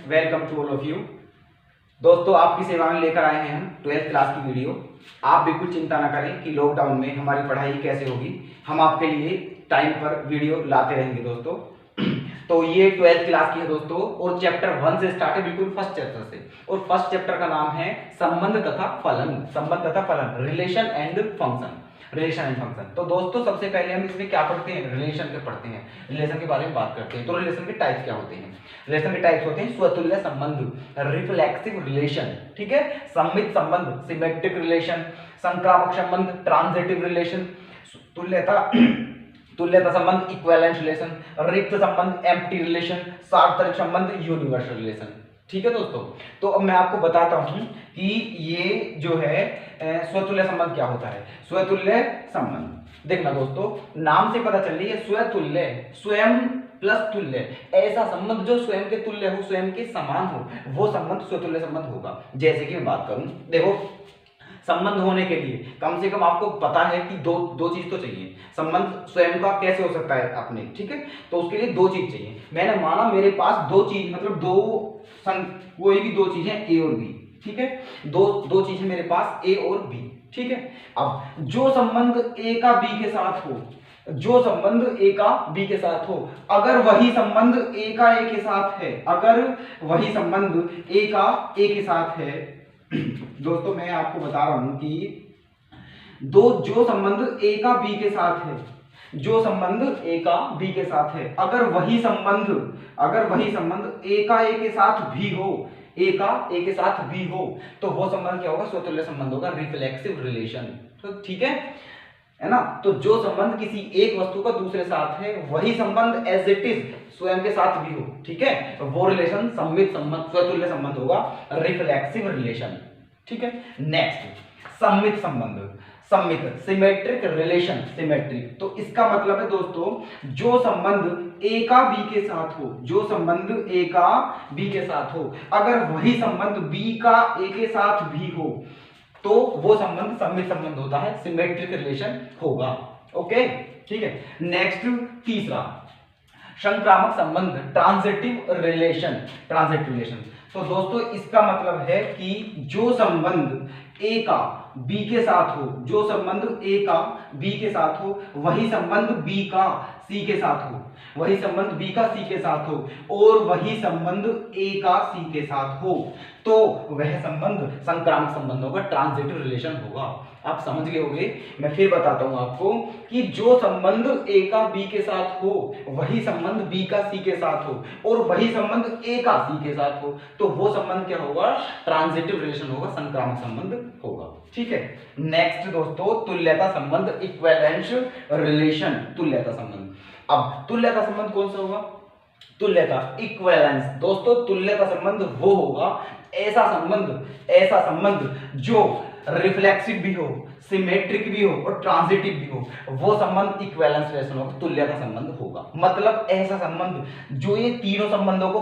Welcome to all of you. दोस्तों, आपकी सेवा में लेकर आए हैं हम 12th क्लास की वीडियो। आप बिल्कुल चिंता ना करें कि लॉकडाउन में हमारी पढ़ाई कैसे होगी, हम आपके लिए टाइम पर वीडियो लाते रहेंगे दोस्तों। तो ये 12th क्लास की है दोस्तों, और चैप्टर 1 से स्टार्ट है, बिल्कुल फर्स्ट चैप्टर से। और फर्स्ट चैप्टर का नाम है संबंध तथा फलन। संबंध तथा फलन, relation and function. Relation and function. तो दोस्तों, सबसे पहले हम इसमें क्या पढ़ते हैं? रिलेशन के पढ़ते हैं, रिलेशन के बारे में बात करते हैं। तो रिलेशन के टाइप्स क्या होते हैं? रिलेशन के टाइप्स होते हैं स्वतुल्य संबंध, रिफ्लेक्सिव रिलेशन, ठीक है, सममित संबंध, सिमेट्रिक रिलेशन, संक्रामक संबंध, ट्रांजिटिव रिलेशन, तुल्यता तुल्यता संबंध, इक्विवेलेंट रिलेशन, रिक्त संबंध, एम्प्टी रिलेशन, सार्वत्रिक संबंध, यूनिवर्सल रिलेशन। ठीक है दोस्तों, तो अब मैं आपको बताता हूं कि ये जो है स्वतुल्य संबंध क्या होता है। स्वतुल्य संबंध देखना दोस्तों, नाम से पता चल रही है स्वतुल्य, स्वयं प्लस तुल्य, ऐसा संबंध जो स्वयं के तुल्य हो, स्वयं के समान हो, वो संबंध स्वतुल्य संबंध होगा। जैसे कि मैं बात करूं, देखो, संबंध होने के लिए कम से कम आपको पता है कि दो चीज तो चाहिए। संबंध स्वयं का कैसे हो सकता है अपने, ठीक है, तो उसके लिए दो चीज चाहिए। मैंने माना मेरे पास दो चीज, मतलब कोई भी दो चीजें ए और बी, ठीक है, दो चीजें मेरे पास ए और बी, ठीक है। अब जो संबंध ए का बी के साथ हो, जो संबंध ए का बी के साथ हो, अगर वही संबंध ए का ए के साथ है, अगर वही संबंध ए का ए के साथ है, दोस्तों मैं आपको बता रहा हूं कि जो संबंध ए का बी के साथ है, जो संबंध ए का बी के साथ है, अगर वही संबंध ए का ए के साथ भी हो, ए का ए के साथ भी हो, तो वो संबंध क्या होगा? स्वतुल्य संबंध होगा, रिफ्लेक्सिव रिलेशन। तो ठीक है ना। तो जो संबंध किसी एक वस्तु का दूसरे साथ है, वही संबंध एज इट इज स्वयं के साथ भी हो, ठीक है, तो वो रिलेशन सममित संबंध, स्वतुल्य संबंध होगा, रिफ्लेक्सिव रिलेशन। ठीक है। नेक्स्ट, सम्मित संबंध, सम्मित, सिमेट्रिक रिलेशन, सिमेट्रिक। तो इसका मतलब है दोस्तों, जो संबंध ए का बी के साथ हो, जो संबंध ए का बी के साथ हो, अगर वही संबंध बी का ए के साथ भी हो, तो वो संबंध सम्मित संबंध होता है, सिमेट्रिक रिलेशन होगा। ओके, ठीक है। नेक्स्ट, तीसरा, संक्रामक संबंध, ट्रांजिटिव रिलेशन, ट्रांजिटिव रिलेशन। तो दोस्तों, इसका मतलब है कि जो संबंध ए का बी के साथ हो, जो संबंध ए का बी के साथ हो, वही संबंध बी का सी के साथ हो, वही संबंध बी का सी के साथ हो, और वही संबंध ए का सी के साथ हो, तो वह संबंध संक्रामक संबंध होगा, ट्रांजिटिव रिलेशन होगा। आप समझ गए होंगे। मैं फिर बताता हूं आपको कि जो संबंध ए का बी के साथ हो, वही संबंध बी का सी के साथ हो, और वही संबंध ए का सी के साथ हो, तो वो संबंध क्या होगा? ट्रांजिटिव रिलेशन होगा, संक्रामक संबंध होगा। ठीक है। नेक्स्ट दोस्तों, तुल्यता संबंध, इक्विवेलेंस रिलेशन, तुल्यता संबंध। अब तुल्यता संबंध कौन सा होगा? तुल्यता, इक्विवेलेंस। दोस्तों, तुल्यता संबंध वो होगा, ऐसा संबंध जो रिफ्लेक्सिव भी हो, सिमेट्रिक भी हो और ट्रांजिटिव भी हो, वो संबंध इक्विवेलेंस रिलेशन होगा, तुल्यता संबंध होगा। मतलब ऐसा संबंध जो ये तीनों संबंधों को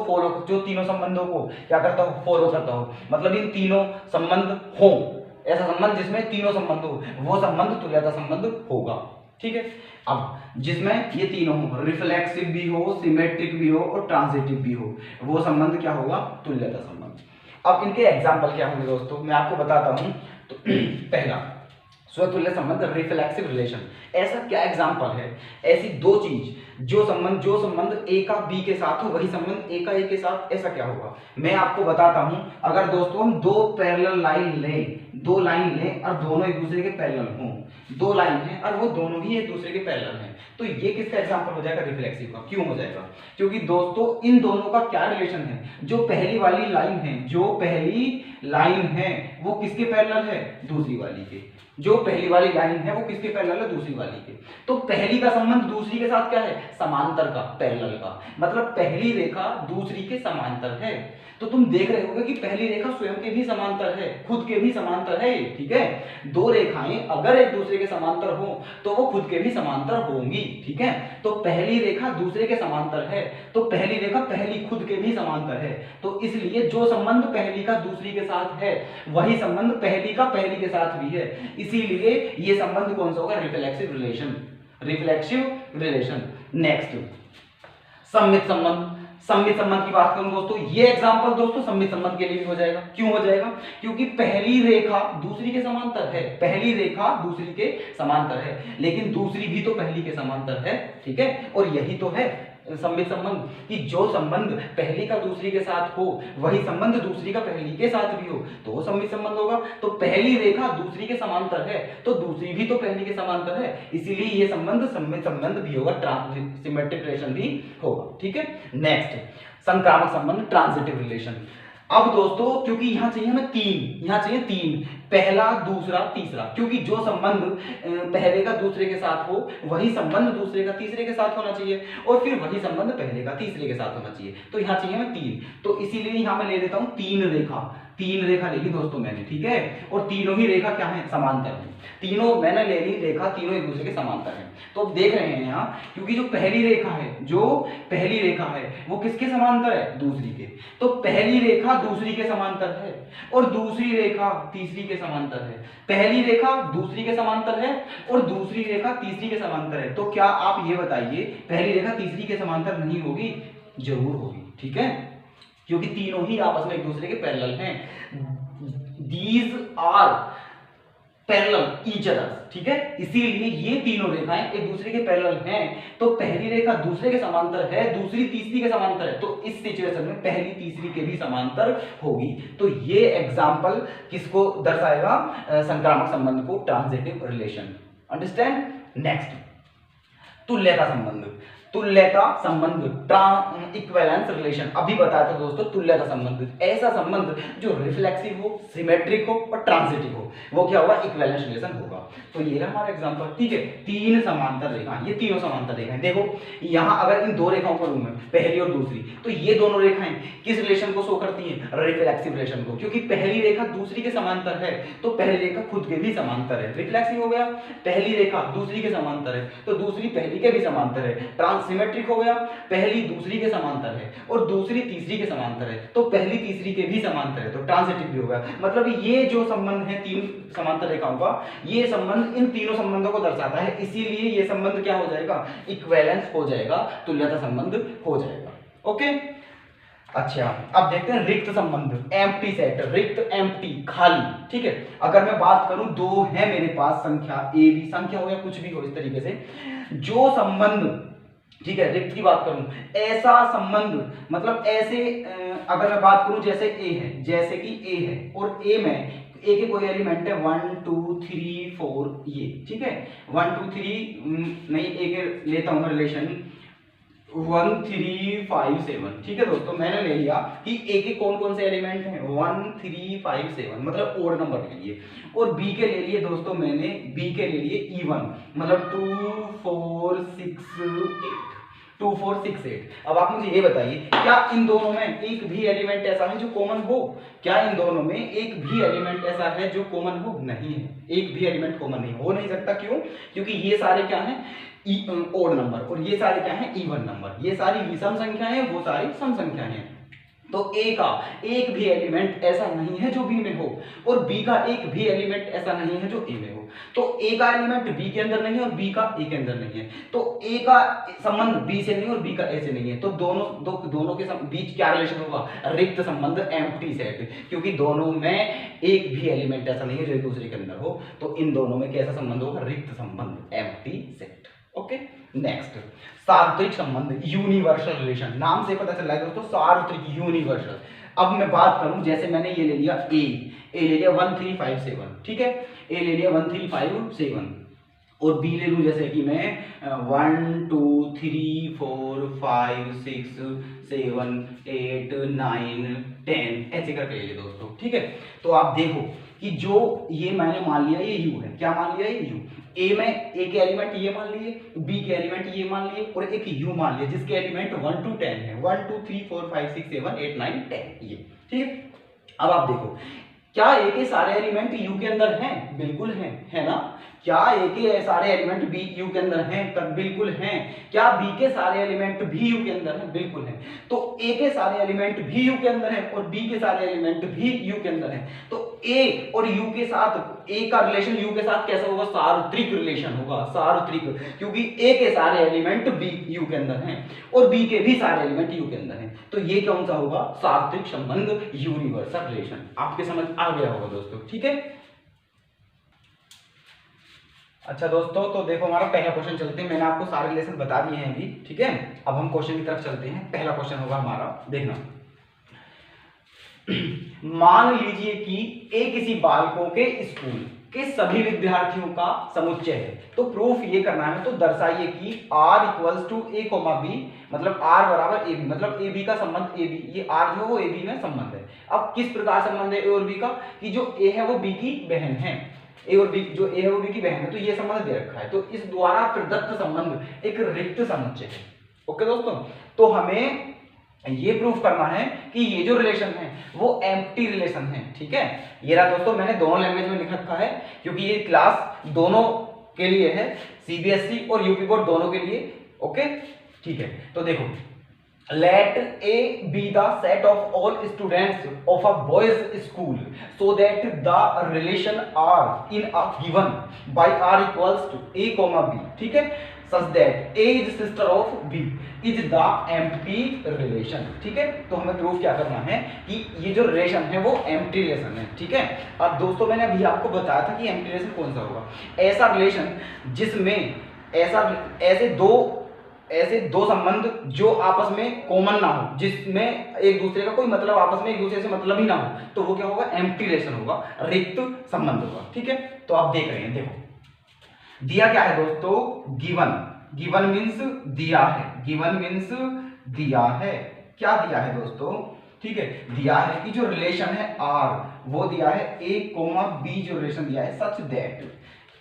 क्या करता हो? फॉलो करता हो। मतलब इन तीनों संबंध हो, ऐसा संबंध जिसमें तीनों संबंध हो, वो संबंध तुल्यता संबंध होगा। ठीक है। अब जिसमें ये तीनों हो, रिफ्लेक्सिव भी हो, सिमेट्रिक भी हो और ट्रांजिटिव भी हो, वो संबंध क्या होगा? तुल्यता संबंध। अब इनके एग्जाम्पल क्या होंगे दोस्तों, मैं आपको बताता हूं। तो पहला, स्वतुल्य संबंध, रिफ्लेक्सिव रिलेशन। ऐसा क्या एग्जाम्पल है? ऐसी दो चीज, जो संबंध ए का बी के साथ हो, वही संबंध ए का ए के साथ, ऐसा क्या होगा? मैं आपको बताता हूं। अगर दोस्तों हम दो पैरेलल लाइन लें और दोनों एक दूसरे के पैरेलल हों, दो लाइन है और वो दोनों ही एक दूसरे के पैरेलल हैं, तो ये किसका एग्जाम्पल हो जाएगा? रिफ्लेक्सिव का। क्यों हो जाएगा? क्योंकि दोस्तों इन दोनों का क्या रिलेशन है? जो पहली वाली लाइन है, वो किसके पैरेलल है? दूसरी वाली के। जो पहली वाली लाइन है वो किसके पैरेलल है? दूसरी वाली के। तो पहली का संबंध दूसरी के साथ क्या है? समांतर का, पैरेलल का। मतलब पहली रेखा दूसरी के समांतर है। तो तुम देख रहे होगे कि पहली रेखा स्वयं के भी समांतर है, खुद के भी समांतर है। ठीक है। दो रेखाएं अगर एक दूसरे के समांतर हो तो वो खुद के भी समांतर होंगी। ठीक है। तो पहली रेखा दूसरे के समांतर है, तो पहली रेखा पहली खुद के भी समांतर है। तो इसलिए जो संबंध पहली का दूसरी के साथ है, वही संबंध पहली का पहली के साथ भी है। इसीलिए ये संबंध कौन सा होगा? Reflexive relation, reflexive relation. Next, सम्मित संबंध, सममित संबंध की बात करूं दोस्तों, ये एग्जांपल दोस्तों सममित संबंध के लिए भी हो जाएगा। क्यों हो जाएगा? क्योंकि पहली रेखा दूसरी के समांतर है, पहली रेखा दूसरी के समांतर है, लेकिन दूसरी भी तो पहली के समांतर है, ठीक है। और यही तो है सममित संबंध, कि जो संबंध पहली का दूसरी के साथ हो वही संबंध दूसरी का पहली के साथ भी हो तो वो सममित संबंध होगा। तो पहली रेखा दूसरी के समांतर है तो दूसरी भी तो पहली के समांतर है, इसीलिए ये संबंध सममित संबंध भी होगा, सिमेट्रिक रिलेशन भी होगा, ठीक है। नेक्स्ट, संक्रामक संबंध, ट्रांजिटिव रिलेशन। अब दोस्तों क्योंकि यहां चाहिए हमें तीन, यहां चाहिए तीन, पहला दूसरा तीसरा, क्योंकि जो संबंध पहले का दूसरे के साथ हो वही संबंध दूसरे का तीसरे के साथ होना चाहिए, और फिर वही संबंध पहले का तीसरे के साथ होना चाहिए। तो यहां चाहिए हमें तीन, तो इसीलिए यहां मैं ले लेता हूं तीन रेखा, तीन रेखा ले ली दोस्तों मैंने, ठीक है। और तीनों ही रेखा क्या है? समांतर है। तीनों मैंने ले ली रेखा, तीनों एक दूसरे के समांतर है। तो अब देख रहे हैं यहाँ, क्योंकि जो पहली रेखा है, जो पहली रेखा है वो किसके समांतर है? दूसरी के। तो पहली रेखा दूसरी के समांतर है और दूसरी रेखा तीसरी के समांतर है। पहली रेखा दूसरी के समांतर है और दूसरी रेखा तीसरी के समांतर है। तो क्या आप ये बताइए पहली रेखा तीसरी के समांतर नहीं होगी? जरूर होगी, ठीक है, क्योंकि तीनों ही आपस में एक दूसरे के पैरेलल हैं। These are parallel each other, ठीक है। इसीलिए ये तीनों रेखाएं एक दूसरे के पैरेलल हैं। तो पहली रेखा दूसरे के समांतर है, दूसरी तीसरी के समांतर है, तो इस सिचुएशन में पहली तीसरी के भी समांतर होगी। तो ये एग्जांपल किसको दर्शाएगा? संक्रामक संबंध को, ट्रांजिटिव रिलेशन। अंडरस्टैंड? नेक्स्ट, तुल्यता संबंध। तुल्यता संबंध, इक्विवेलेंस रिलेशन। अभी बताया था दोस्तों तुल्यता संबंध, ऐसा संबंध जो रिफ्लेक्सिव हो, सिमेट्रिक हो और ट्रांजिटिव हो, वो क्या होगा? इक्विवेलेंस रिलेशन होगा। तो ये रहा हमारा एग्जांपल, ठीक है। तीन समांतर रेखा, ये तीनों समांतर रेखाएं। देखो यहां अगर इन दो रेखाओं को लूं मैं, पहली और दूसरी, तो ये दोनों रेखाएं किस रिलेशन को शो करती हैं? रिफ्लेक्सिव रिलेशन को, क्योंकि पहली रेखा दूसरी के समांतर है तो पहली रेखा खुद के भी समांतर है, रिफ्लेक्सिव हो गया। पहली रेखा दूसरी के समांतर है तो दूसरी पहली के भी समांतर है। सिमेट्रिक हो गया, पहली दूसरी के समांतर है और दूसरी तीसरी के समांतर है तो पहली तीसरी के भी समांतर है, तो ट्रांजिटिव भी हो गया। मतलब ये जो संबंध है तीन समांतर रेखाओं का, ये संबंध इन तीनों संबंधों को दर्शाता है, इसीलिए ये संबंध क्या हो जाएगा? इक्विवेलेंस हो जाएगा, तुल्यता संबंध हो जाएगा। ओके, अच्छा अब देखते हैं रिक्त संबंध, एम्प्टी सेट, रिक्त, एम्प्टी, खाली, ठीक है। अगर मैं बात करूं, दो है मेरे पास संख्या, ए भी संख्या हो या कुछ भी हो, इस तरीके से जो संबंध, ठीक है, रिक्त की बात करूं, ऐसा संबंध, मतलब ऐसे अगर मैं बात करूं जैसे ए है, जैसे कि ए है और ए में ए के कोई एलिमेंट है 1 2 3 4, ये ठीक है, 1 2 3 नहीं, ए के लेता हूं मैं रिलेशन 1 3 5 7, ठीक है दोस्तों। मैंने ले लिया कि ए के कौन कौन से एलिमेंट हैं, 1 3 5 7, मतलब ओड नंबर ले लिए। और बी के ले लिए दोस्तों मैंने, बी के ले लिए इवन, मतलब 2 4 6 8, 2 4 6 8। अब आप मुझे ये बताइए, क्या इन दोनों में एक भी एलिमेंट ऐसा है जो कॉमन हो? क्या इन दोनों में एक भी एलिमेंट ऐसा है जो कॉमन हो? नहीं है, एक भी एलिमेंट कॉमन नहीं हो नहीं सकता। क्यों? क्योंकि ये सारे क्या हैं? ओड नंबर, और ये सारे क्या हैं? Even number. ये सारी विषम संख्याएं हैं, वो सारी सम संख्याएं हैं। तो ए का एक भी एलिमेंट ऐसा नहीं है जो बी में हो, और बी का एक भी एलिमेंट ऐसा नहीं है जो ए में हो। तो ए का एलिमेंट बी के अंदर नहीं है और बी का ए के अंदर नहीं है, तो ए का संबंध बी से नहीं और बी का ए से नहीं है, तो दोनों के बीच क्या रिलेशन होगा? रिक्त संबंध, एम्प्टी सेट, क्योंकि दोनों में एक भी एलिमेंट ऐसा नहीं है जो एक दूसरे के अंदर हो, तो इन दोनों में कैसा संबंध होगा? रिक्त संबंध, एम्प्टी सेट। ओके, नेक्स्ट, सार्वत्रिक संबंध, यूनिवर्सल रिलेशन। नाम से पता चल रहा है दोस्तों, सार्वत्रिक, यूनिवर्सल। अब मैं बात करूं, जैसे मैंने ये ले लिया ए ले लिया 1 3 5 7, ठीक है, ए ले लिया 1 3 5 7, और बी ले लूं जैसे कि मैं 1 2 3 4 5 6 7 8 9 10 ऐसे करके ले लिया दोस्तों, ठीक है। तो आप देखो कि जो ये मैंने मान लिया ये यू है, क्या मान लिया? ये यू। ए में ए के एलिमेंट ये मान लिए, बी के एलिमेंट ये मान लिए, और एक यू मान लिया जिसके एलिमेंट 1 2 10 है, 1 2 3 4 5 6 7 8 9 10, ये ठीक है। अब आप देखो, क्या ए के सारे एलिमेंट यू के अंदर हैं? बिल्कुल हैं, है ना। क्या ए के सारे एलिमेंट बी यू के अंदर हैं? तब बिल्कुल हैं। क्या बी के सारे एलिमेंट भी यू के अंदर हैं? बिल्कुल हैं। तो ए के सारे एलिमेंट भी यू के अंदर हैं और बी के सारे एलिमेंट भी यू के अंदर हैं, तो ए और यू के साथ, ए का रिलेशन यू के साथ कैसा होगा, सार्वत्रिक रिलेशन होगा, सार्वत्रिक, क्योंकि ए के सारे एलिमेंट बी यू के अंदर हैं और बी के भी सारे एलिमेंट यू के अंदर हैं, तो ये कौन सा होगा, सार्वत्रिक संबंध, यूनिवर्सल रिलेशन। आपके समझ आ गया होगा दोस्तों, ठीक है। अच्छा दोस्तों, तो देखो हमारा पहला क्वेश्चन चलते हैं, मैंने आपको सारे रिलेशन बता दिए हैं अभी, ठीक है। अब हम क्वेश्चन की तरफ चलते हैं। पहला क्वेश्चन होगा हमारा, देखना, मान लीजिए कि ए किसी बालकों के स्कूल के सभी विद्यार्थियों का समुच्चय है, तो प्रूफ ये करना है, तो दर्शाइए कि r equals to a comma B, मतलब r बराबर ए बी, मतलब ए बी का संबंध ए बी, ये r जो है वो ए बी में संबंध है। अब किस प्रकार संबंध है ए और बी का, कि जो ए है वो बी की बहन है, ए और बी, जो ए है वो बी की बहन है, तो ये संबंध दे रखा है, तो इस द्वारा प्रदत्त संबंध एक रिक्त समुच्चय है। ओके दोस्तों, तो हमें ये प्रूफ करना है कि ये जो रिलेशन है वो एम्प्टी रिलेशन है, ठीक है। ये रहा दोस्तों, मैंने दोनों लैंग्वेज में लिख रखा है क्योंकि ये क्लास दोनों के लिए है, सीबीएसई और यूपी बोर्ड दोनों के लिए। ओके, ठीक है। तो देखो, let A be the set of all students of a boys school so that the relation R in a given by R equals to A comma B, ठीक है, such that A is sister of B is the empty relation, ठीक है। तो हमें proof क्या करना है कि ये जो रिलेशन है वो एम्प्टी रिलेशन है, ठीक है। अब दोस्तों मैंने अभी आपको बताया था कि एम्प्टी रिलेशन कौन सा होगा, ऐसा रिलेशन जिसमें ऐसे दो संबंध जो आपस में कॉमन ना हो, जिसमें एक दूसरे का कोई मतलब आपस में एक दूसरे से मतलब ही ना हो, तो वो क्या होगा, एम्प्टी रिलेशन होगा, रिक्त संबंध होगा, ठीक है। तो आप देख रहे हैं, देखो दिया क्या है दोस्तों, गिवन, गिवन मीन्स दिया है, गिवन मीन्स दिया है, क्या दिया है दोस्तों, ठीक है, दिया है कि जो रिलेशन है आर वो दिया है ए कोमा बी, जो रिलेशन दिया है such that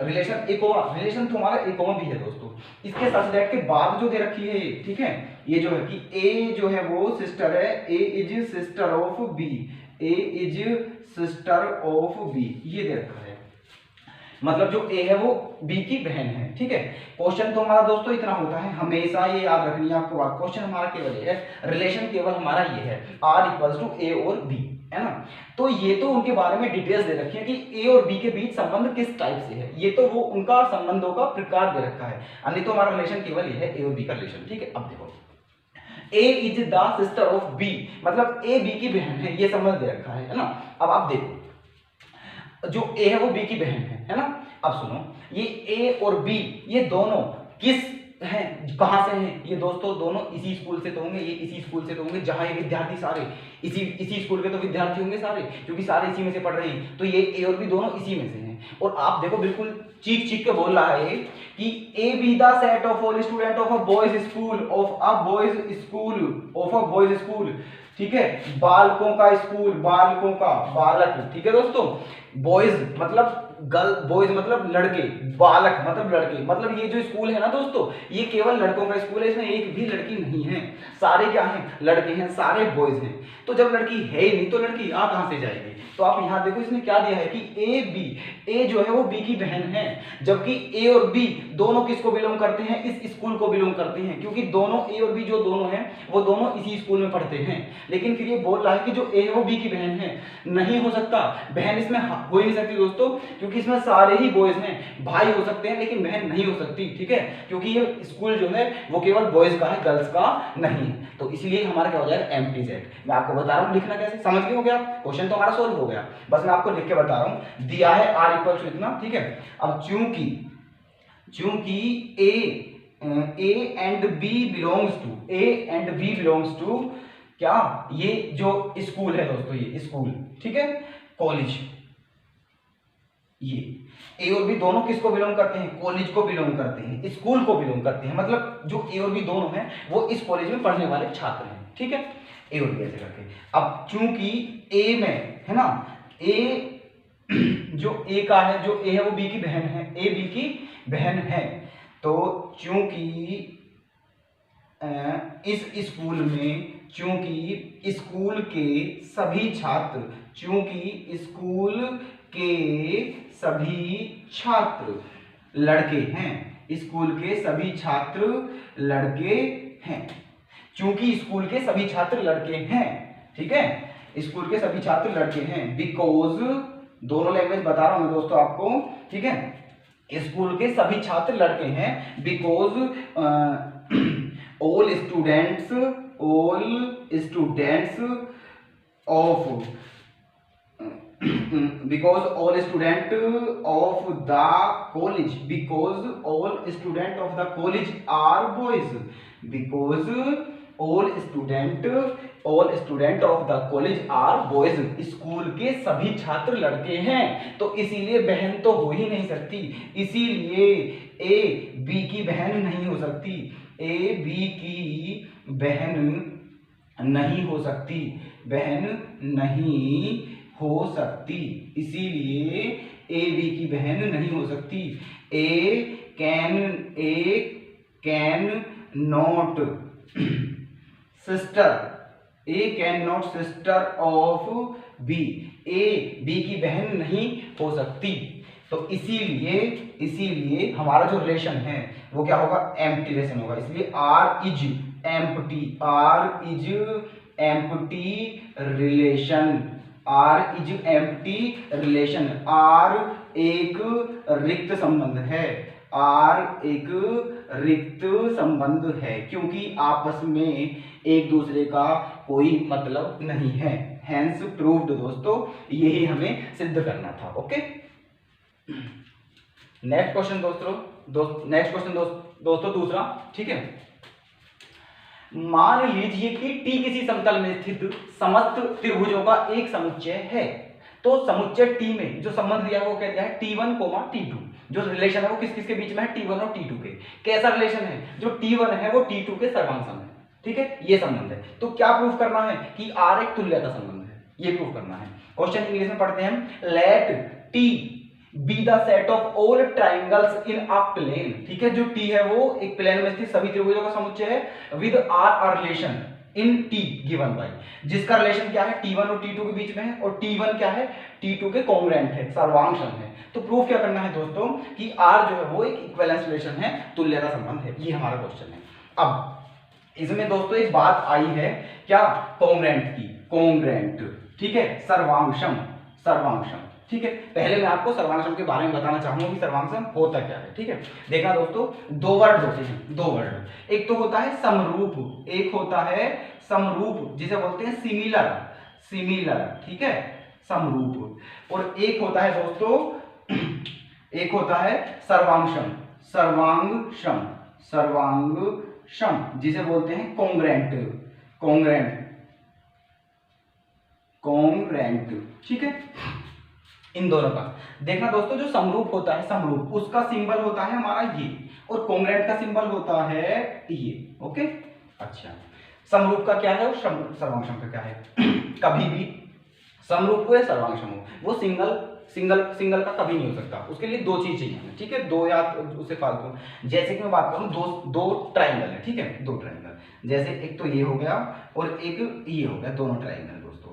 relation A comma, relation तो हमारा ए कोमा बी है दोस्तों, इसके सच दैट के बाद जो दे रखी है, ठीक है, ये जो है कि ए जो है वो सिस्टर है, A is sister of B, A is sister of B, ये दे रखा है, मतलब जो ए है वो बी की बहन है, ठीक है। क्वेश्चन तो हमारा दोस्तों इतना होता है, हमेशा ये याद रखनी है आपको बात, क्वेश्चन हमारा केवल ये है, रिलेशन केवल हमारा ये है आर इक्वल्स टू ए और बी, है ना। तो ये तो उनके बारे में डिटेल्स दे रखी है कि ए और बी के बीच संबंध किस टाइप से है, ये तो वो उनका संबंधों का प्रकार दे रखा है, अन्य तो हमारा रिलेशन केवल ये है ए और बी का रिलेशन, ठीक है। अब देखो, A is the sister of B, मतलब ए बी की बहन है, ये संबंध दे रखा है ना। अब आप देखो, जो ए है वो बी की बहन है ना। अब सुनो, ये ए और बी ये दोनों किस हैं, कहां से हैं, ये दोस्तों दोनों इसी स्कूल से तो होंगे, ये इसी स्कूल से तो होंगे, जहां ये विद्यार्थी सारे इसी स्कूल के तो विद्यार्थी होंगे सारे, क्योंकि सारे इसी में से पढ़ रहे हैं, तो ये ए और बी दोनों इसी में से हैं। और आप देखो बिल्कुल चीख चीख के बोल रहा है कि A B the set of all student of a boys school, of a boys school, of a boys school, ठीक है, बालकों का स्कूल, बालकों का, बालक, ठीक है दोस्तों, बॉयज मतलब गर्ल, बॉयज मतलब लड़के, बालक मतलब लड़के, मतलब ये जो स्कूल है ना दोस्तों, ये केवल लड़कों का स्कूल है, इसमें एक भी लड़की नहीं है, सारे क्या हैं, लड़के हैं, सारे बॉयज हैं। तो जब लड़की है ही नहीं तो लड़की आ कहां से जाएगी। तो आप यहां देखो, इसने क्या दिया है कि ए बी, ए जो है वो बी की बहन है, जबकि ए और बी दोनों किसको बिलोंग करते हैं, इस स्कूल को बिलोंग करते हैं, क्योंकि दोनों ए और बी जो दोनों हैं वो दोनों इसी स्कूल में पढ़ते हैं। लेकिन फिर ये बोल रहा है कि जो ए है वो बी की बहन है, नहीं हो सकता, बहन इसमें हो ही नहीं सकती दोस्तों, क्योंकि इसमें सारे ही बॉयज हैं, भाई हो सकते हैं लेकिन बहन नहीं हो सकती, ठीक है, क्योंकि ये स्कूल जो है वो केवल बॉयज का है, गर्ल्स का नहीं है। तो इसलिए हमारा क्या हो जाएगा, एम्प्टी सेट। मैं आपको बता रहा हूं लिखना कैसे, समझ गए हो गया, क्वेश्चन तो हमारा सोल्व हो गया, बस मैं आपको लिख के बता रहा हूं, दिया है आर इक्वल टू इतना, ठीक है। अब चूंकि A and B belongs to क्या, ये जो स्कूल है दोस्तों, ये स्कूल, ठीक है, कॉलेज, ये ए और बी दोनों किसको बिलोंग करते हैं, कॉलेज को बिलोंग करते हैं, स्कूल को बिलोंग करते हैं, मतलब जो ए और बी दोनों हैं वो इस कॉलेज में पढ़ने वाले छात्र हैं, ठीक है, ए और बी ऐसे करके। अब चूंकि ए में है ना, ए जो ए का है, जो ए है वो बी की बहन है, ए बी की बहन है, तो चूंकि इस स्कूल में, चूंकि स्कूल के सभी छात्र लड़के हैं, स्कूल के सभी छात्र लड़के हैं, चूंकि स्कूल के सभी छात्र लड़के हैं, ठीक है, स्कूल के सभी छात्र लड़के हैं, बिकॉज दोनों लैंग्वेज बता रहा हूं मैं दोस्तों आपको, ठीक है। स्कूल के सभी छात्र लड़के हैं, because all students of because all student of the college are boys, because all student of the college are boys, school के सभी छात्र लड़के हैं, तो इसीलिए बहन तो हो ही नहीं सकती, इसीलिए ए बी की बहन नहीं हो सकती, ए बी की बहन नहीं हो सकती, बहन नहीं हो सकती, इसीलिए ए बी की बहन नहीं हो सकती। A can not sister of B, A B की बहन नहीं हो सकती, तो इसीलिए हमारा जो रिलेशन है वो क्या होगा, एम्प्टी रिलेशन होगा, इसलिए R is empty relation, R एक रिक्त संबंध है, आर एक रिक्त संबंध है, क्योंकि आपस में एक दूसरे का कोई मतलब नहीं है, हेंस प्रूव्ड दोस्तों, यही हमें सिद्ध करना था। ओके, नेक्स्ट क्वेश्चन दोस्तों दूसरा, ठीक है। मान लीजिए कि T किसी समतल में स्थित समस्त त्रिभुजों का एक समुच्चय है, तो समुच्चय T में जो संबंध दिया है वो क्या दिया है, T1, T2, जो रिलेशन है वो किस किस के बीच में है, T1 और T2 के। कैसा रिलेशन है, जो T1 है वो T2 के सर्वांग है, ठीक है, ये संबंध है। तो क्या प्रूफ करना है कि R एक तुल्यता संबंध है, ये प्रूफ करना है। क्वेश्चन इंग्लिश में पढ़ते हैं, let T be the set of all triangles in a plane, ठीक है, जो T है वो एक प्लेन में स्थित सभी त्रिभुजों का समुच्चय है, with R relation in T given by, जिसका रिलेशन क्या है, T1 और T2 के बीच में है, और T1 क्या है, T2 के कॉन्ग्रुएंट है, सर्वांग है। तो प्रूफ क्या करना है दोस्तों कि R जो है वो एक इक्विवेलेंस रिलेशन है, तुल्यता संबंध है, ये हमारा क्वेश्चन है। अब इसमें दोस्तों एक बात आई है क्या, कॉन्ग्रुएंट की, कॉन्ग्रुएंट, ठीक है, सर्वांगसम, ठीक है। पहले मैं आपको सर्वांगसम के बारे में बताना चाहूंगा कि सर्वांगसम होता क्या है, ठीक है। देखना दोस्तों, दो वर्ड होते हैं, दो वर्ड, एक तो होता है समरूप, एक होता है समरूप जिसे बोलते हैं सिमिलर, ठीक है, समरूप, और एक होता है दोस्तों, एक होता है सर्वांगसम जिसे बोलते हैं कॉन्ग्रुएंट, ठीक है। इन दोनों का देखना दोस्तों, जो समरूप होता है, समरूप उसका सिंबल होता है हमारा ये, और कॉन्ग्रुएंट का सिंबल होता है ये। ओके, अच्छा, समरूप का क्या है और सर्वांगसम का क्या है। कभी भी समरूप हो या सर्वांगसम हो, वो सिंगल का कभी नहीं हो सकता, उसके लिए दो चीज चाहिए हमें, ठीक है, दो या उससे फालतू। जैसे कि मैं बात करूं, दो ट्राइंगल है, ठीक है, दो ट्राइंगल, जैसे एक तो ये हो गया और एक ये हो गया, दोनों ट्राइंगल दोस्तों।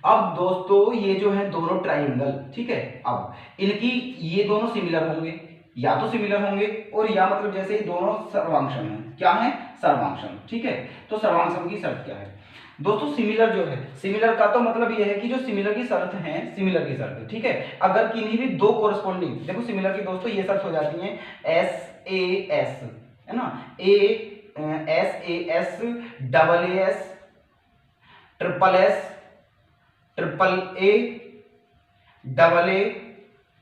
अब दोस्तों ये जो है दोनों ट्राइंगल, ठीक है, अब इनकी ये दोनों सिमिलर होंगे, या तो सिमिलर होंगे, और या मतलब जैसे ये दोनों सर्वांगसम है, क्या है, सर्वांगसम, ठीक है। तो सर्वांगसम की शर्त क्या है दोस्तों, सिमिलर जो है, सिमिलर का तो मतलब ये है कि जो सिमिलर की शर्त है, सिमिलर की शर्त, ठीक है, अगर किन्हीं भी दो कोरस्पॉन्डिंग, देखो सिमिलर की दोस्तों ये शर्त हो जाती है SAS, है ना, SAS, AA, triple A, double A,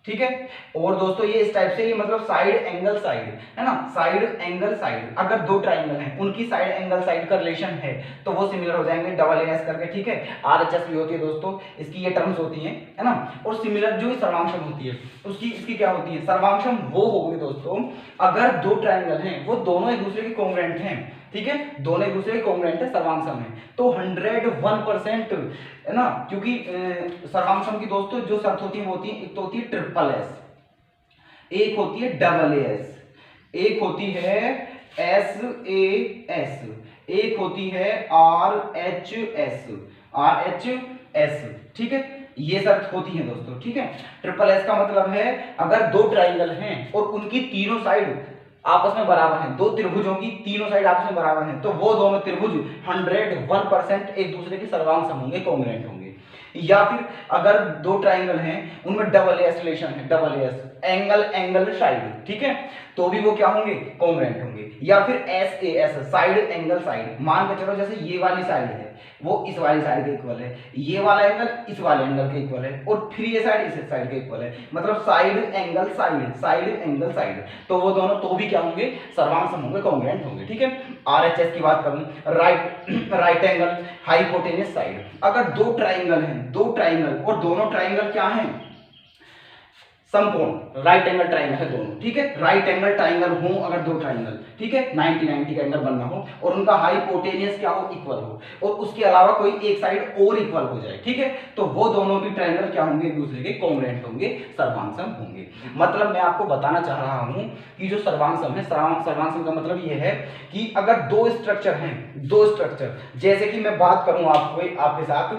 ठीक है। और दोस्तों ये इस टाइप से, ये मतलब साइड एंगल साइड, है ना, साइड एंगल साइड, अगर दो ट्राइंगल हैं उनकी साइड एंगल साइड का रिलेशन है तो वो सिमिलर हो जाएंगे, डबल एस करके, ठीक है। RHS भी होती है दोस्तों, इसकी ये टर्म्स होती हैं, है ना। और सिमिलर जो सर्वांगसम होती है उसकी, इसकी क्या होती है, सर्वांगसम वो होगी दोस्तों अगर दो ट्राइंगल हैं वो दोनों एक दूसरे के कॉन्ग्रुएंट हैं, ठीक है, दोनों एक दूसरे के कॉन्ग्रुएंट है, सर्वांगसम है, तो 101%, है ना, क्योंकि सर्वांगसम की दोस्तों जो शर्त होती है वो होती है, एक तो होती है ट्रिपल एस, एक होती है डबल एस, एक होती है SAS, एक होती है RHS, ठीक है, ये शर्त होती है दोस्तों, ठीक है। ट्रिपल एस का मतलब है अगर दो ट्राइंगल हैं और उनकी तीनों साइड आपस में बराबर हैं, दो त्रिभुजों की तीनों साइड आपस में बराबर हैं, तो वो दोनों त्रिभुज 101% एक दूसरे के सर्वांगसम होंगे, कॉन्ग्रुएंट होंगे। या फिर अगर दो ट्राइंगल हैं उनमें डबल एस रिलेशन है, double S angle angle side, ठीक है, तो भी वो क्या होंगे, कॉन्ग्रुएंट होंगे। या फिर S A S side angle side, मान के चलो जैसे ये वाली साइड है वो इस वाली साइड के इक्वल है, ये वाला एंगल इस वाले एंगल के इक्वल है, और फिर ये साइड इस साइड के इक्वल है, मतलब side angle side, side angle side, तो वो दोनों तो भी क्या होंगे, सर्वांग होंगे, कॉन्ग्रुएंट होंगे, ठीक है। आरएचएस की बात करूं, राइट एंगल हाइपोटेन्यूस साइड, अगर दो ट्राइंगल हैं, दो ट्राइंगल और दोनों ट्राइंगल क्या हैं, समकोण, राइट एंगल ट्राइंगल है दोनों, ठीक है, राइट एंगल ट्राइंगल हो अगर दो ट्राइंगल, ठीक है, 90-90 का एंगल बनना हो और उनका हाइपोटेनियस क्या हो, इक्वल हो, और उसके अलावा कोई एक साइड और इक्वल हो जाए, ठीक है, तो वो दोनों भी ट्राइंगल क्या होंगे, एक दूसरे के कॉन्ग्रुएंट होंगे, सर्वांग होंगे। मतलब मैं आपको बताना चाह रहा हूं कि जो सर्वांग है, सर्वांग का मतलब ये है कि अगर दो स्ट्रक्चर हैं, दो स्ट्रक्चर, जैसे कि मैं बात करूं आपके साथ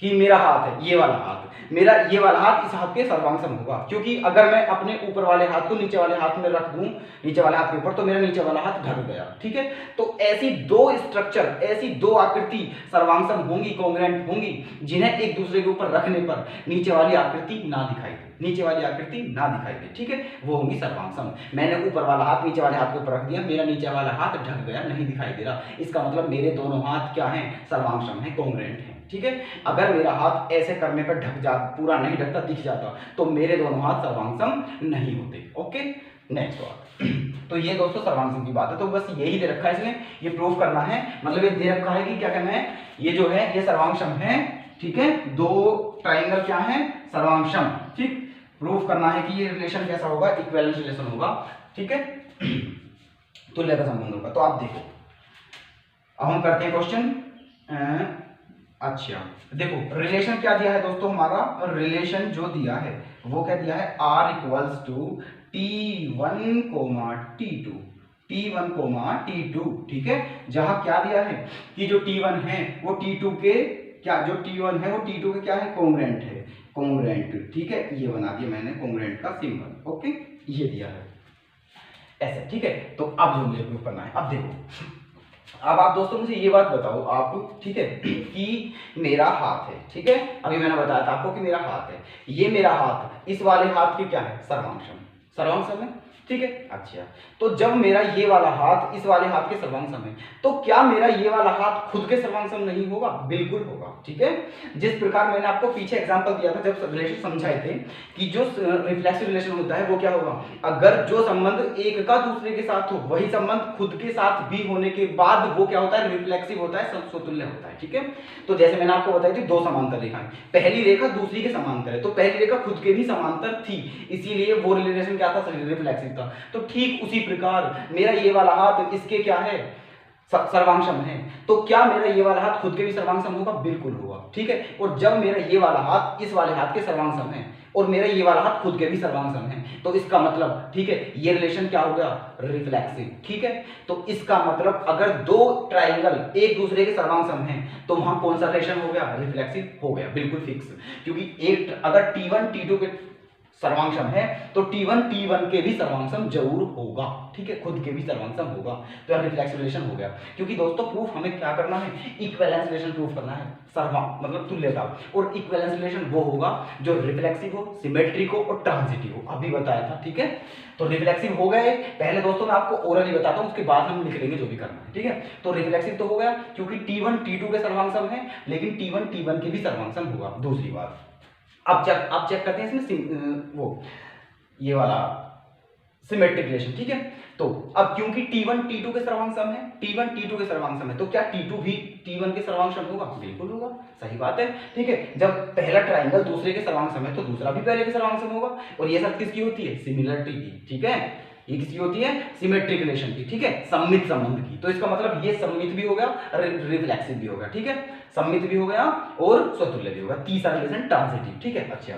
कि मेरा हाथ है, ये वाला हाथ, मेरा ये वाला हाथ इस हाथ के सर्वांग होगा, क्योंकि अगर मैं अपने ऊपर वाले हाथ को नीचे वाले हाथ में रख दूं, नीचे वाले हाथ के ऊपर, तो मेरा नीचे वाला हाथ ढक गया, ठीक है। तो ऐसी दो स्ट्रक्चर, ऐसी दो आकृति सर्वांग होंगी, कॉन्ग्रुएंट होंगी, जिन्हें एक दूसरे के ऊपर रखने पर नीचे वाली आकृति ना दिखाई दे, नीचे वाली आकृति ना दिखाई दे, ठीक है, वो होंगी सर्वांग। मैंने ऊपर वाला हाथ नीचे वाले हाथ के ऊपर रख दिया, मेरा नीचे वाला हाथ ढक गया, नहीं दिखाई दे रहा, इसका मतलब मेरे दोनों हाथ क्या हैं, सर्वांग है, कॉन्ग्रुएंट है, ठीक है। अगर मेरा हाथ ऐसे करने पर ढक जाता, पूरा नहीं ढकता, दिख जाता, तो मेरे दोनों हाथ सर्वांग नहीं होते, ओके। नेक्स्ट बात, तो ये दोस्तों सर्वांग की बात है, तो बस यही दे रखा है इसमें, ये प्रूव करना है, मतलब ये दे रखा है कि क्या कहना है, ये जो है ये सर्वांग है, ठीक है, दो ट्राइंगल क्या है, सर्वांग, ठीक, प्रूव करना है कि ये रिलेशन कैसा होगा, इक्विवेलेंस रिलेशन होगा, ठीक है, तुल्य का संबंध होगा। तो आप देखो, अब हम करते हैं क्वेश्चन। अच्छा देखो, रिलेशन क्या दिया है दोस्तों हमारा, और रिलेशन जो दिया है वो क्या दिया है, r equals to T1, T2, T1, T2, ठीक है, जहां क्या दिया है कि जो T1 है वो T2 के क्या, जो T1 है वो T2 के क्या है, कॉन्ग्रुएंट है, कॉन्ग्रुएंट, ठीक है, ये बना दिया मैंने कॉन्ग्रुएंट का सिंबल, ओके, ये दिया है ऐसे, ठीक है। तो अब जो मुझे प्रूफ करना है, अब देखो, अब आप दोस्तों मुझे ये बात बताओ आप, ठीक है, कि मेरा हाथ है, ठीक है, अभी मैंने बताया था आपको कि मेरा हाथ है, ये मेरा हाथ इस वाले हाथ की क्या है, सर्वांग है, ठीक है। अच्छा, तो जब मेरा ये वाला हाथ इस वाले हाथ के सर्वांग है, तो क्या मेरा ये वाला हाथ खुद के सर्वांग नहीं होगा, बिल्कुल होगा, ठीक है। जिस प्रकार मैंने आपको पीछे एग्जांपल दिया था जब रिलेशन समझाए थे कि जो रिफ्लेक्सिव रिलेशन होता है वो क्या होगा, अगर जो संबंध एक का दूसरे के साथ हो, वही संबंध खुद के साथ भी होने के बाद वो क्या होता है, रिफ्लेक्सिव होता है, समतुल्य होता है, ठीक है। तो जैसे मैंने आपको बताई थी दो समांतर रेखाएं, पहली रेखा दूसरी के समांतर है, तो पहली रेखा खुद के भी समांतर थी, इसीलिए वो रिलेशन क्या था, रिफ्लेक्सिव था। तो ठीक उसी प्रकार मेरा ये वाला हाथ इसके क्या है, सर्वांग है, तो क्या मेरा ये वाला हाथ खुद के भी सर्वांग होगा, बिल्कुल होगा, ठीक है। और जब मेरा ये वाला हाथ इस वाले हाथ के सर्वांग है और मेरा ये वाला हाथ खुद के भी सर्वांग है, तो इसका मतलब, ठीक है, ये रिलेशन क्या हो गया, रिफ्लेक्सिव, ठीक है। तो इसका मतलब अगर दो ट्राइंगल एक दूसरे के सर्वांग हैं तो वहां कौन सा रिलेशन हो गया, रिफ्लेक्सिव हो गया, बिल्कुल फिक्स, क्योंकि एक अगर T1 T2 के सर्वांग है तो T1 T1 के भी सर्वांग जरूर होगा, ठीक है, खुद के भी सर्वांग होगा, तो यार रिफ्लेक्सिव रिलेशन हो गया। क्योंकि दोस्तों प्रूफ हमें क्या करना है, इक्विवेलेंस रिलेशन प्रूफ करना है, सर्वांग मतलब तुल्यता, और इक्विवेलेंस रिलेशन वो होगा जो रिफ्लेक्सिव हो, सिमेट्रिक हो और ट्रांजिटिव हो, अभी बताया था, ठीक है। तो रिफ्लेक्सिव हो गए, पहले दोस्तों मैं आपको ओरली बताता हूं, उसके बाद हम लिख लेंगे जो भी करना है, ठीक है। तो रिफ्लेक्सिव तो हो गया क्योंकि T1 T2 के सर्वांग है, लेकिन T1 T1 के भी सर्वांग होगा। दूसरी बात, अब चेक करते हैं इसमें वो ये वाला सिमेट्रिक रिलेशन, ठीक है। तो अब क्योंकि T1 T2 के सर्वांग है, T1 T2 के सर्वांग है, तो क्या T2 भी T1 के सर्वांग होगा, बिल्कुल होगा, सही बात है, ठीक है। जब पहला ट्राइंगल दूसरे के सर्वांग है तो दूसरा भी पहले के सर्वांग होगा, और ये सब किसकी होती है, सिमिलरिटी की, ठीक है, ये किसकी होती है, सिमेट्रिक रिलेशन की, ठीक है, सममित संबंध की। तो इसका मतलब ये सममित भी हो गया, रिफ्लेक्सिव भी हो गया, ठीक है, सममित भी हो गया और स्वतुल्य भी होगा। तीसरा रिलेशन ट्रांजिटिव, ठीक है। अच्छा,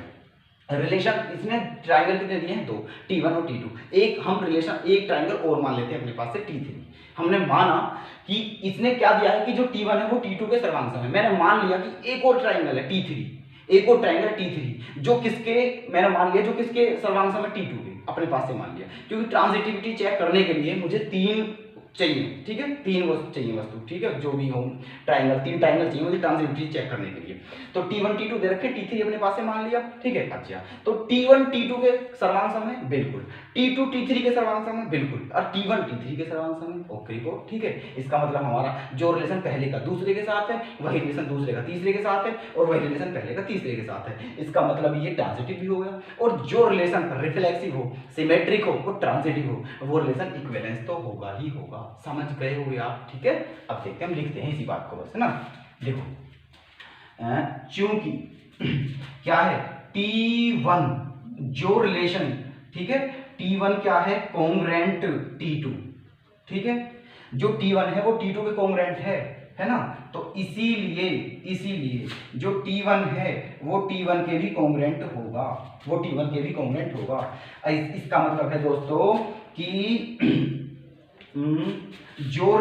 रिलेशन इसमें ट्राइंगल कितने दिए हैं, दो, T1 और T2, एक हम रिलेशन एक ट्राइंगल और मान लेते हैं अपने पास से T3। हमने माना कि इसने क्या दिया है कि जो T1 है वो T2 के सर्वांग है, मैंने मान लिया कि एक और ट्राइंगल है T3, एक और ट्राइंगल T3 जो किसके, मैंने मान लिया जो किसके सर्वांग है, T2 के, अपने पास से मान लिया, क्योंकि ट्रांजिटिविटी चेक करने के लिए मुझे चाहिए, ठीक है, 3 वस्तु चाहिए वस्तु, ठीक है, जो भी हो ट्राइंगल, 3 ट्राइंगल चाहिए मुझे ट्रांजिटिविटी चेक करने के लिए। तो T1 T2 दे रखे, T3 अपने पास से मान लिया, ठीक है। अच्छा, तो T1 T2 के सर्वांग सम है, बिल्कुल। T2 T3 के सर्वांग सम है, बिल्कुल। और T1 T3 के सर्वांग सम है, ओके को, ठीक है। इसका मतलब हमारा जो रिलेशन पहले का दूसरे के साथ है, वही रिलेशन दूसरे का तीसरे के साथ है, और वही रिलेशन पहले का तीसरे के साथ है। इसका मतलब ये ट्रांजिटिव भी हो गया। और जो रिलेशन रिफ्लेक्सिव हो, सिमेट्रिक हो, वो ट्रांजिटिव हो, वो रिलेशन इक्विवेलेंस तो होगा ही होगा। समझ गए होगे आप, ठीक है। अब देखते हैं, हम लिखते हैं इसी बात को बस, है ना। देखो, चूंकि क्या है, T1 जो रिलेशन, ठीक है, T1 क्या है, कोंग्रेंट T2, ठीक है। जो T1 है वो T2 के कोंग्रेंट है ना। तो इसीलिए जो T1 है वो T1 के भी कोंग्रेंट होगा, वो T1 के भी कोंग्रेंट होगा। इसका मतलब है दोस्तों कि जो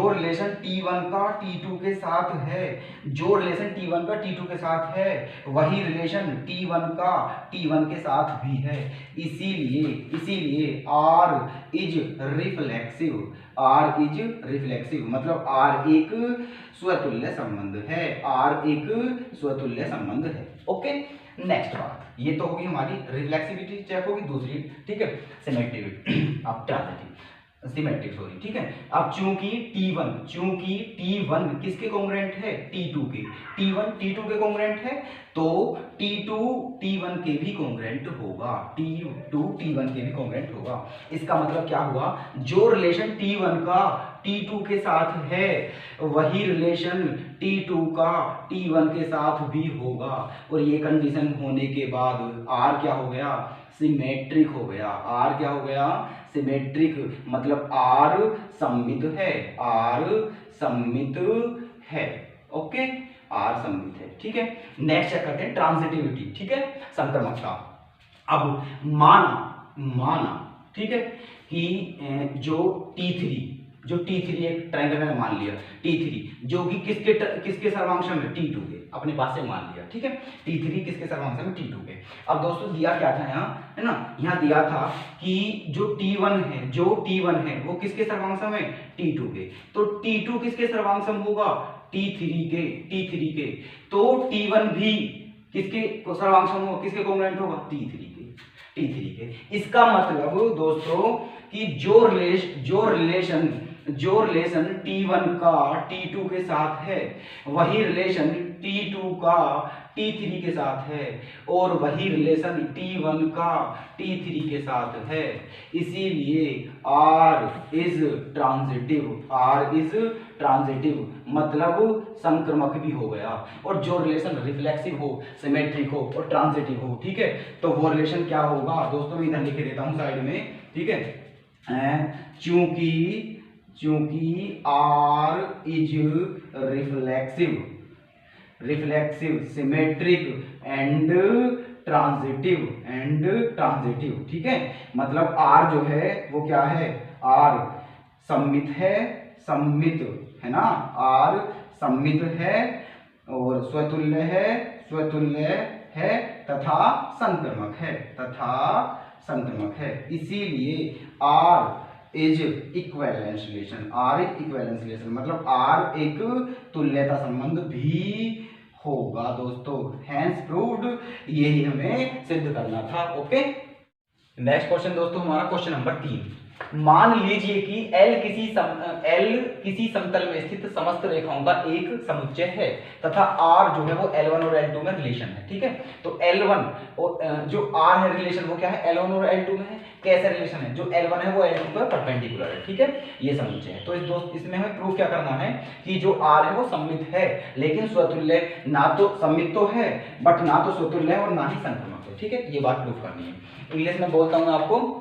रिलेशन T1 का T2 के साथ है, जो रिलेशन T1 का T2 के साथ है, वही रिलेशन T1 का T1 के साथ भी है। इसीलिए R इज रिफ्लेक्सिव, मतलब R एक स्वतुल्य संबंध है, R एक स्वतुल्य संबंध है। ओके, नेक्स्ट बात, ये तो होगी हमारी रिफ्लेक्सिविटी चेक होगी। दूसरी, ठीक है, सिमेट्रिविटी, अब ट्रांजिटिव सिमेट्रिक, सॉरी, ठीक है। अब चूंकि T1 किसके कोंग्रेंट है, T2 के, T1 T2 के कोंग्रेंट है, तो T2 T1 के भी कोंग्रेंट होगा, T2 T1 के भी कोंग्रेंट होगा। इसका मतलब क्या हुआ, जो रिलेशन T1 का T2 के साथ है, वही रिलेशन T2 का T1 के साथ भी होगा। और ये कंडीशन होने के बाद R क्या हो गया, सिमेट्रिक हो गया। R क्या हो गया, सिमेट्रिक, मतलब R सममित है, R सममित है। ओके, R सममित है, ठीक है। नेक्स्ट चेक करते हैं ट्रांजिटिविटी, ठीक है, संक्रमकता। अब माना, ठीक है, कि जो T3 एक ट्रायंगल में मान लिया, T3 जो कि किसके सर्वांग में, T2 के, अपने पास से मान लिया, ठीक है। T3 किसके सर्वांग में, T2 के। अब दोस्तों दिया क्या था यहाँ, है ना, यहाँ दिया था कि जो T1 है वो किसके सर्वांग में, T2 के। तो T2 किसके सर्वांग होगा, T3 के। तो T1 भी किसके सर्वांग होगा, किसके कोंग्रुएंट होगा, T3 के। इसका मतलब दोस्तों कि जो रिलेशन T1 का T2 के साथ है, वही रिलेशन T2 का T3 के साथ है, और वही रिलेशन T1 का T3 के साथ है। इसीलिए R इज ट्रांजिटिव, मतलब संक्रमक भी हो गया। और जो रिलेशन रिफ्लेक्सिव हो, सिमेट्रिक हो और ट्रांजिटिव हो, ठीक है, तो वो रिलेशन क्या होगा दोस्तों, मैं इधर लिख देता हूं साइड में, ठीक है। चूंकि R is reflexive, symmetric and transitive, ठीक है। मतलब R जो है वो क्या है, R सममित है ना, R सममित है और स्वतुल्य है तथा संक्रमक है। इसीलिए R इज इक्विवेलेंस रिलेशन, मतलब R एक तुल्यता संबंध भी होगा दोस्तों। हैंस प्रूव्ड, यही हमें सिद्ध करना था। ओके, नेक्स्ट क्वेश्चन दोस्तों हमारा क्वेश्चन नंबर 3। मान लीजिए कि L किसी समतल में स्थित समस्त रेखाओं का एक समुच्चय है तथा R जो है वो L1 और L2 में रिलेशन है, ठीक है। तो L1 और जो R है रिलेशन वो क्या है, L1 और L2 में है। कैसे रिलेशन है, जो L1 है वो L2 पर परपेंडिकुलर है, ठीक है, ये समुच्चय है। तो इसमें हमें प्रूफ क्या करना है कि जो R है वो सममित है, लेकिन स्वतुल्य, ना तो सममित तो है बट ना तो स्वतुल्य है और ना ही संक्रमक है, ठीक है। ये बात प्रूफ करनी है। इंग्लिश में बोलता हूं आपको,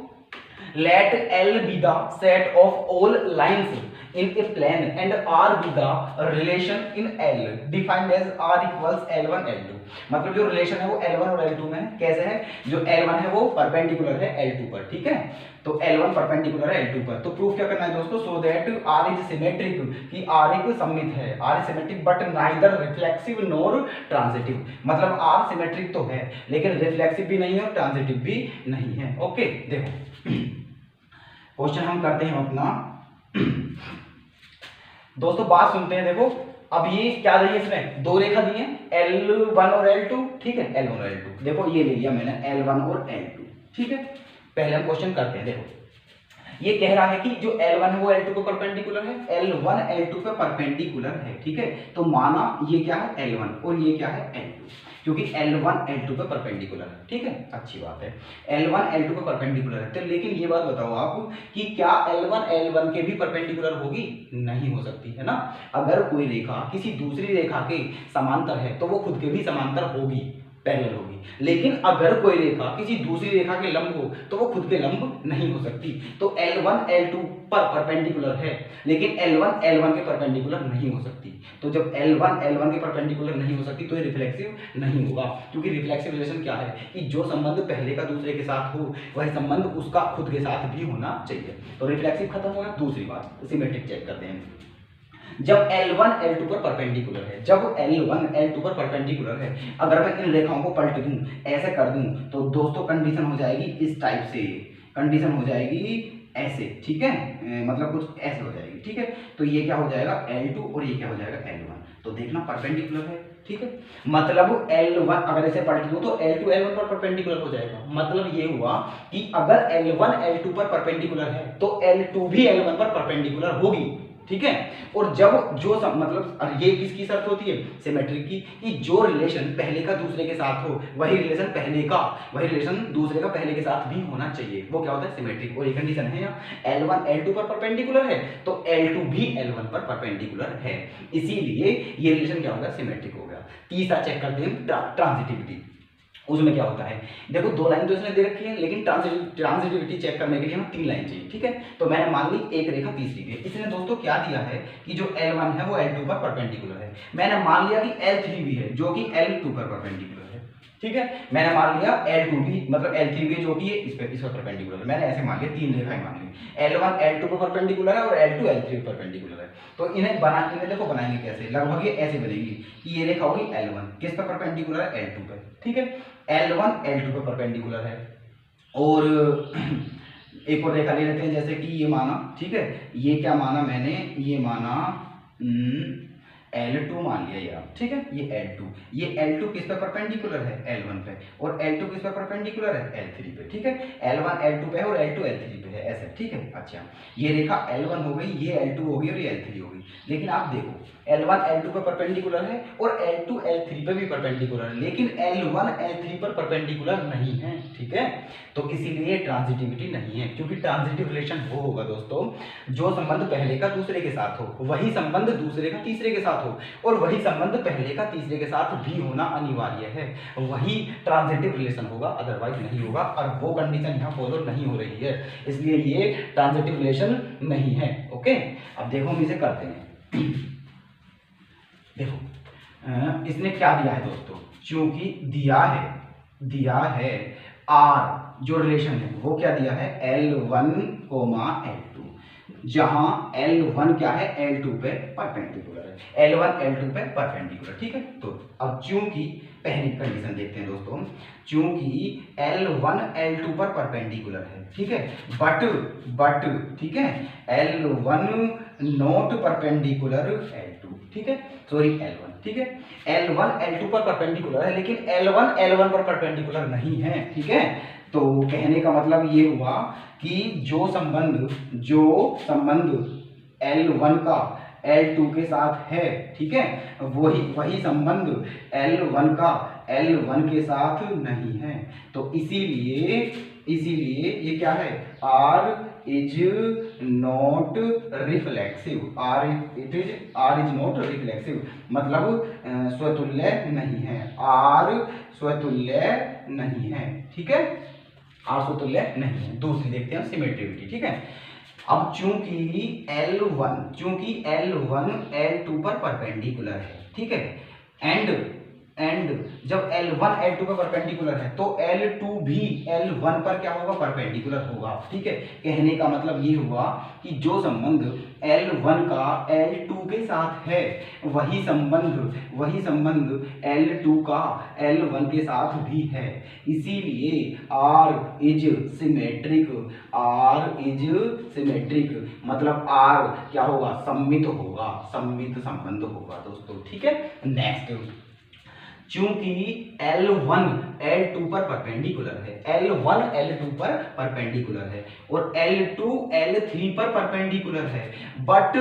let L be the set of all lines in a plane and R be the relation in L defined as R equals L1 L2। मतलब जो रिलेशन है वो L1 और L2 में है। कैसे है, जो L1 है वो परपेंडिकुलर है L2 पर, ठीक है। तो L1 परपेंडिकुलर है L2 पर। तो प्रूफ क्या करना है दोस्तों, so that R is symmetric, कि R एक सममित है, R is symmetric but neither reflexive nor transitive. मतलब R सिमेट्रिक तो है लेकिन रिफ्लेक्सिव भी नहीं है और ट्रांजिटिव भी नहीं है। ओके, देखो क्वेश्चन हम करते हैं अपना दोस्तों बात सुनते हैं, देखो अब ये क्या दी है, इसमें दो रेखा दी है L1 और L2, ठीक है, L1 और L2, देखो ये ले लिया मैंने L1 और L2, ठीक है। पहले हम क्वेश्चन करते हैं। देखो ये कह रहा है कि जो L1 है वो L2 पे परपेंडिकुलर है, L1 L2 पे परपेंडिकुलर है, ठीक है। तो माना ये क्या है L1 और ये क्या है L2, क्योंकि L1 L2 पे परपेंडिकुलर है, ठीक है, अच्छी बात है। L1 L2 पे परपेंडिकुलर है, तो लेकिन ये बात बताओ आप कि क्या L1 L1 के भी परपेंडिकुलर होगी? नहीं हो सकती है ना। अगर कोई रेखा किसी दूसरी रेखा के समांतर है तो वो खुद के भी समांतर होगी, पैरेलल होगी। लेकिन अगर कोई रेखा किसी दूसरी रेखा के लंब हो तो वो खुद के लंब नहीं हो सकती। तो L1 L2 पर परपेंडिकुलर है लेकिन L1 L1 के परपेंडिकुलर नहीं हो सकती। तो जब L1 L1 के परपेंडिकुलर नहीं हो सकती तो ये रिफ्लेक्सिव नहीं होगा, क्योंकि रिफ्लेक्सिव रिलेशन क्या है कि जो संबंध पहले का दूसरे के साथ हो वही संबंध उसका खुद के साथ भी होना चाहिए। तो रिफ्लेक्सिव खत्म हो गया। दूसरी बात सिमेट्रिक चेक करते हैं। जब L1 L2 पर परपेंडिकुलर है, जब L1 L2 पर परपेंडिकुलर है, अगर मैं इन रेखाओं को पलट दूं, ऐसे कर दूं, तो दोस्तों कंडीशन हो जाएगी इस टाइप से, कंडीशन हो जाएगी ऐसे, ठीक है, मतलब कुछ ऐसे हो जाएगी, ठीक है। तो ये क्या हो जाएगा L2 और ये क्या हो जाएगा L1। तो देखना परपेंडिकुलर है, ठीक है। मतलब L1 अगर ऐसे पलट दूं तो L2 L1 पर परपेंडिकुलर हो जाएगा। मतलब ये हुआ कि अगर L1 L2 पर परपेंडिकुलर है तो L2 भी L1 पर परपेंडिकुलर होगी, ठीक है। और जब जो मतलब ये किसकी शर्त होती है? सिमेट्रिक की, कि जो रिलेशन पहले का दूसरे के साथ हो वही रिलेशन दूसरे का पहले के साथ भी होना चाहिए, वो क्या होता है? सिमेट्रिक। और ये कंडीशन है यहाँ L1 L2 पर परपेंडिकुलर है तो L2 भी L1 पर परपेंडिकुलर है, इसीलिए ये रिलेशन क्या होगा? सिमेट्रिक हो गया। तीसरा चेक करते हैं ट्रांजिटिविटी। उसमें क्या होता है? देखो दो लाइन तो इसने दे रखी है लेकिन ट्रांजिटिविटी चेक करने के लिए हमें तीन लाइन चाहिए, ठीक है। तो मैंने मान ली एक रेखा तीसरी भी है। इसने दोस्तों क्या दिया है कि जो L1 है वो L2 पर परपेंडिकुलर है। मैंने मान लिया कि L3 भी है जो कि L2 पर परपेंडिकुलर है, ठीक है। मैंने मान लिया L2 भी मतलब L3 भी जो कि इस पर परपेंडिकुलर है। मैंने ऐसे मान लिया, तीन रेखाएं मान ली, L1 L2 पर परपेंडिकुलर है और L2 L3 पर परपेंडिकुलर है। तो इन्हें देखो बनाएंगे कैसे, लगभग ये ऐसे बनेगी कि ये रेखा होगी L1 किस पर परपेंडिकुलर है? L2 पर, ठीक है। L1 L2 पर परपेंडिकुलर है। और एक और रेखा ले लेते हैं, जैसे कि ये माना, ठीक है, ये क्या माना मैंने? ये माना L2 मान लिया यार, ठीक है। ये L2 किस पे परपेंडिकुलर है? L1 पे। और L2 किस पे परपेंडिकुलर है? L3 पे, ठीक है। L1 L2 पे है और L2 L3 पे है, ऐसे, ठीक है। अच्छा, ये रेखा L1 हो गई, ये L2 हो गई और ये L3 हो गई। लेकिन आप देखो L1 L2 पे परपेंडिकुलर है और L2 L3 पे भी परपेंडिकुलर है, लेकिन L1 L3 पर परपेंडिकुलर नहीं है, ठीक है। तो इसीलिए ट्रांजिटिविटी नहीं है, क्योंकि ट्रांजिटिव रिलेशन वो होगा दोस्तों जो संबंध पहले का दूसरे के साथ हो वही संबंध दूसरे का तीसरे के साथ हो, और वही संबंध पहले का तीसरे के साथ भी होना अनिवार्य है, वही ट्रांजिटिव रिलेशन होगा, अदरवाइज नहीं होगा। और वो कंडीशन यहाँ फॉलो नहीं हो रही है, इसलिए ये ट्रांजिटिव रिलेशन नहीं है, ओके। अब देखो हम इसे करते हैं। देखो इसने क्या दिया है दोस्तों, चूंकि दिया है R जो रिलेशन है वो क्या दिया है? L1, L2, जहां L1 क्या है? L2 पे परपेंडिकुलर है, L1 L2 पे परपेंडिकुलर, ठीक है। तो अब चूंकि पहली कंडीशन देखते हैं दोस्तों, चूंकि L1 L2 पर परपेंडिकुलर है, ठीक है, बट ठीक है, L1 नॉट परपेंडिकुलर L2, ठीक है, सॉरी L1, ठीक है। L1 L2 पर परपेंडिकुलर है लेकिन L1 L1 पर परपेंडिकुलर नहीं है, ठीक है। तो कहने का मतलब ये हुआ कि जो संबंध L1 का L2 के साथ है, ठीक है, वही संबंध L1 का L1 के साथ नहीं है। तो इसीलिए ये क्या है? R is not reflexive, R is not reflexive, मतलब स्वतुल्य नहीं है, R स्वतुल्य नहीं है, ठीक है, R स्वतुल्य नहीं है। दूसरी देखते हैं सिमेट्रिविटी, ठीक है। अब चूंकि L1 L2 पर परपेंडिकुलर है, ठीक है, एंड एंड जब L1 L2 पर परपेंडिकुलर है तो L2 भी L1 पर क्या होगा, परपेंडिकुलर होगा। ठीक है, कहने का मतलब ये हुआ कि जो संबंध L1 का L2 के साथ है वही संबंध L2 का L1 के साथ भी है। इसीलिए R इज सिमेट्रिक, मतलब R क्या होगा, सममित संबंध होगा दोस्तों। ठीक है, नेक्स्ट, चूंकि L1 L2 पर परपेंडिकुलर है, L1 L2 पर परपेंडिकुलर है और L2 L3 पर परपेंडिकुलर है, but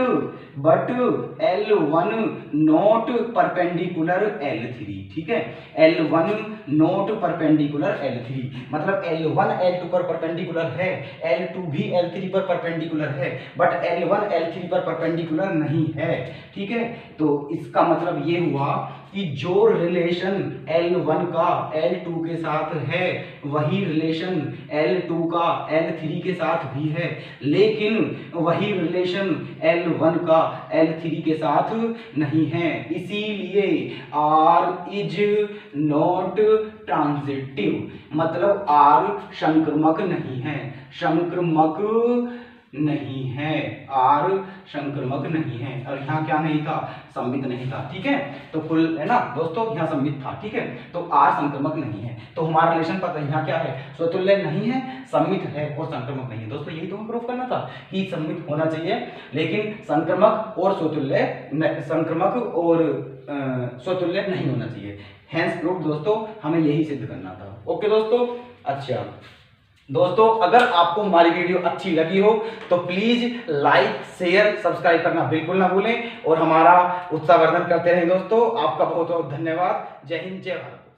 L1 not perpendicular L3। ठीक है, L1 नॉट परपेंडिकुलर L3, मतलब L1 L2 पर परपेंडिकुलर है, L2 भी L3 पर परपेंडिकुलर है, बट L1 L3 पर परपेंडिकुलर नहीं है। ठीक है, तो इसका मतलब ये हुआ कि जो रिलेशन L1 का L2 के साथ है वही रिलेशन L2 का L3 के साथ भी है, लेकिन वही रिलेशन L1 का L3 के साथ नहीं है। इसीलिए R इज नॉट ट्रांजिटिव, मतलब R संक्रमक नहीं है, R संक्रमक नहीं है। और यहाँ क्या नहीं था, सममित नहीं था। ठीक है, तो कुल है ना दोस्तों, यहाँ सममित था। ठीक है, तो R संक्रमक नहीं है, तो हमारा रिलेशन पता है यहाँ क्या है, स्वतुल्य नहीं है, सममित है और संक्रमक नहीं है। दोस्तों यही तो हमें प्रूफ करना था कि सममित होना चाहिए लेकिन संक्रमक और स्वतुल्य नहीं होना चाहिए। हैंस प्रूफ दोस्तों, हमें यही सिद्ध करना था। ओके दोस्तों, अच्छा दोस्तों, अगर आपको हमारी वीडियो अच्छी लगी हो तो प्लीज लाइक, शेयर, सब्सक्राइब करना बिल्कुल ना भूलें और हमारा उत्साहवर्धन करते रहें दोस्तों। आपका बहुत बहुत धन्यवाद। जय हिंद, जय भारत।